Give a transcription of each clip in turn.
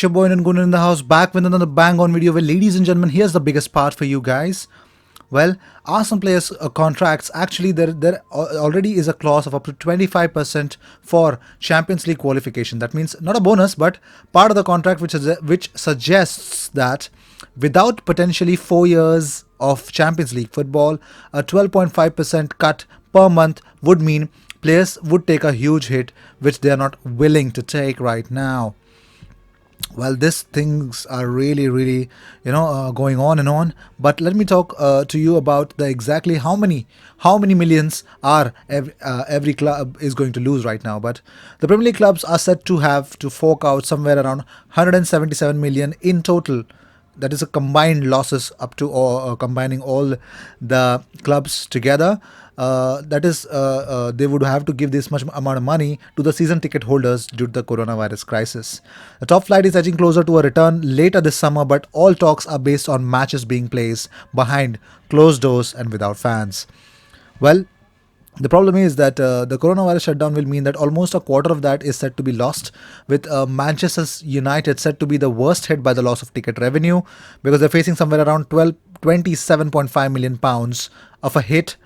It's your boy Nanguna in the house, back with another bang on video. Well, ladies and gentlemen, here's the biggest part for you guys. Well, Arsenal players' contracts actually there already is a clause of up to 25% for Champions League qualification. That means not a bonus, but part of the contract which suggests that without potentially 4 years of Champions League football, a 12.5% cut per month would mean players would take a huge hit, which they are not willing to take right now. Well, these things are really going on and on, but let me talk to you about the exactly how many millions are every club is going to lose right now. But the Premier League clubs are said to have to fork out somewhere around 177 million in total. That is a combined losses up to combining all the clubs together. That is, they would have to give this much amount of money to the season ticket holders due to the coronavirus crisis. The top flight is edging closer to a return later this summer, but all talks are based on matches being played behind closed doors and without fans. Well, the problem is that the coronavirus shutdown will mean that almost a quarter of that is said to be lost, with Manchester United said to be the worst hit by the loss of ticket revenue because they're facing somewhere around 27.5 million pounds of a hit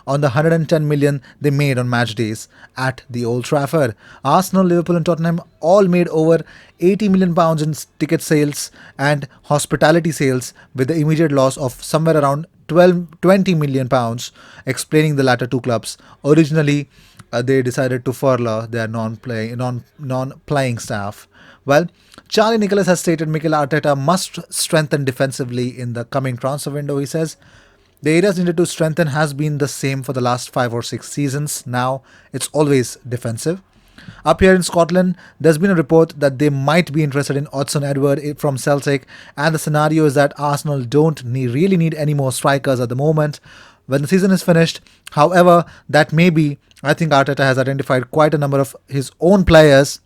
on the 110 million they made on match days at the Old Trafford. Arsenal, Liverpool, and Tottenham all made over 80 million pounds in ticket sales and hospitality sales, with the immediate loss of somewhere around 20 million pounds, explaining the latter two clubs. Originally, they decided to furlough their non-playing staff. Well, Charlie Nicholas has stated Mikel Arteta must strengthen defensively in the coming transfer window. He says the areas needed to strengthen has been the same for the last 5 or 6 seasons. Now it's always defensive. Up here in Scotland, there's been a report that they might be interested in Odsonne Edouard from Celtic, and the scenario is that Arsenal don't really need any more strikers at the moment when the season is finished. However, that may be, I think Arteta has identified quite a number of his own players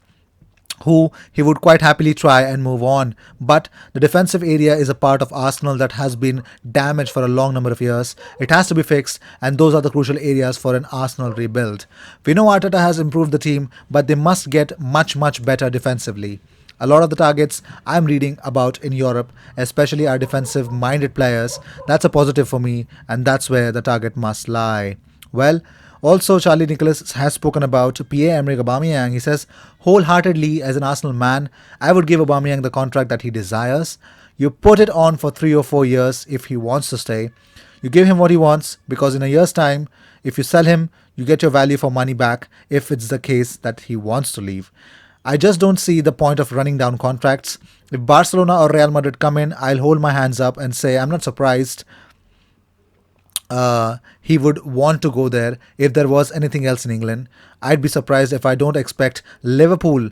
who he would quite happily try and move on. But the defensive area is a part of Arsenal that has been damaged for a long number of years. It has to be fixed, and those are the crucial areas for an Arsenal rebuild. We know Arteta has improved the team, but they must get much better defensively. A lot of the targets I'm reading about in Europe, especially our defensive minded players, that's a positive for me, and that's where the target must lie. Well, also, Charlie Nicholas has spoken about Pierre-Emerick Aubameyang. He says, wholeheartedly, as an Arsenal man, I would give Aubameyang the contract that he desires. You put it on for 3 or 4 years if he wants to stay. You give him what he wants, because in a year's time, if you sell him, you get your value for money back if it's the case that he wants to leave. I just don't see the point of running down contracts. If Barcelona or Real Madrid come in, I'll hold my hands up and say I'm not surprised he would want to go there if there was anything else in England. I'd be surprised if I don't expect Liverpool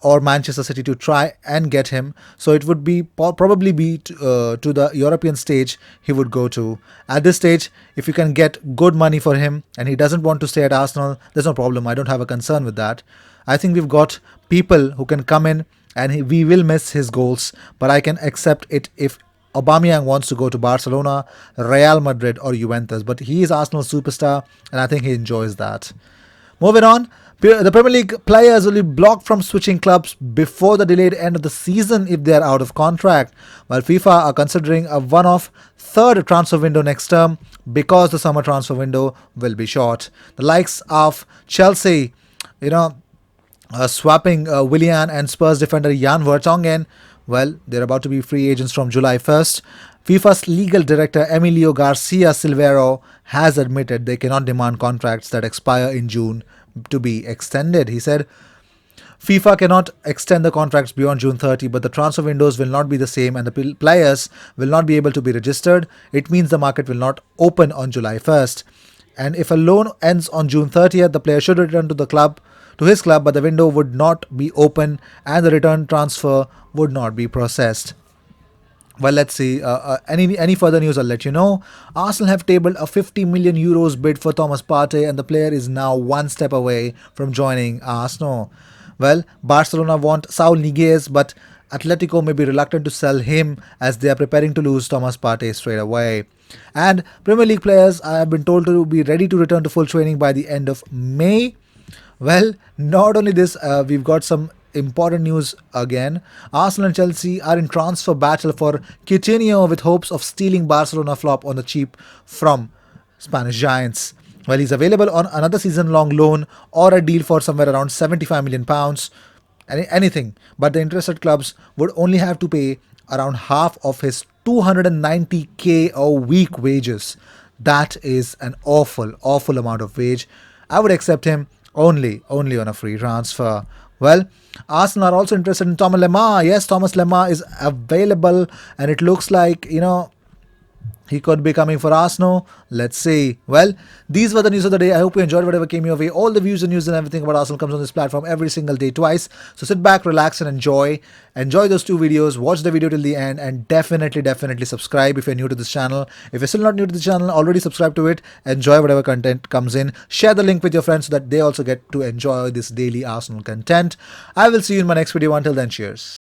or Manchester City to try and get him. So it would be probably be to the European stage he would go to. At this stage, if you can get good money for him and he doesn't want to stay at Arsenal, there's no problem. I don't have a concern with that. I think we've got people who can come in, and we will miss his goals, but I can accept it if Aubameyang wants to go to Barcelona, Real Madrid, or Juventus. But he is Arsenal's superstar, and I think he enjoys that. Moving on, the Premier League players will be blocked from switching clubs before the delayed end of the season if they are out of contract, while FIFA are considering a one-off third transfer window next term because the summer transfer window will be short. The likes of Chelsea, swapping Willian and Spurs defender Jan Vertonghen, well, they're about to be free agents from July 1st. FIFA's legal director Emilio Garcia Silvero has admitted they cannot demand contracts that expire in June to be extended. He said, FIFA cannot extend the contracts beyond June 30, but the transfer windows will not be the same and the players will not be able to be registered. It means the market will not open on July 1st. And if a loan ends on June 30th, the player should return to his club, but the window would not be open and the return transfer would not be processed. Well, let's see. Any further news, I'll let you know. Arsenal have tabled a 50 million euros bid for Thomas Partey, and the player is now one step away from joining Arsenal. Well, Barcelona want Saul Niguez, but Atletico may be reluctant to sell him as they are preparing to lose Thomas Partey straight away. And Premier League players have been told to be ready to return to full training by the end of May. Well, not only this, we've got some important news again. Arsenal and Chelsea are in transfer battle for Coutinho with hopes of stealing Barcelona flop on the cheap from Spanish giants. Well, he's available on another season-long loan or a deal for somewhere around £75 million. Anything, but the interested clubs would only have to pay around half of his 290k a week wages. That is an awful amount of wage. I would accept him only on a free transfer. Well, Arsenal are also interested in Thomas Lemar. Yes, Thomas Lemar is available, and it looks like, he could be coming for Arsenal. Let's see. Well, these were the news of the day. I hope you enjoyed whatever came your way. All the views and news and everything about Arsenal comes on this platform every single day, twice. So sit back, relax, and enjoy. Enjoy those two videos. Watch the video till the end, and definitely subscribe if you're new to this channel. If you're still not new to the channel, already subscribe to it. Enjoy whatever content comes in. Share the link with your friends so that they also get to enjoy this daily Arsenal content. I will see you in my next video. Until then, cheers.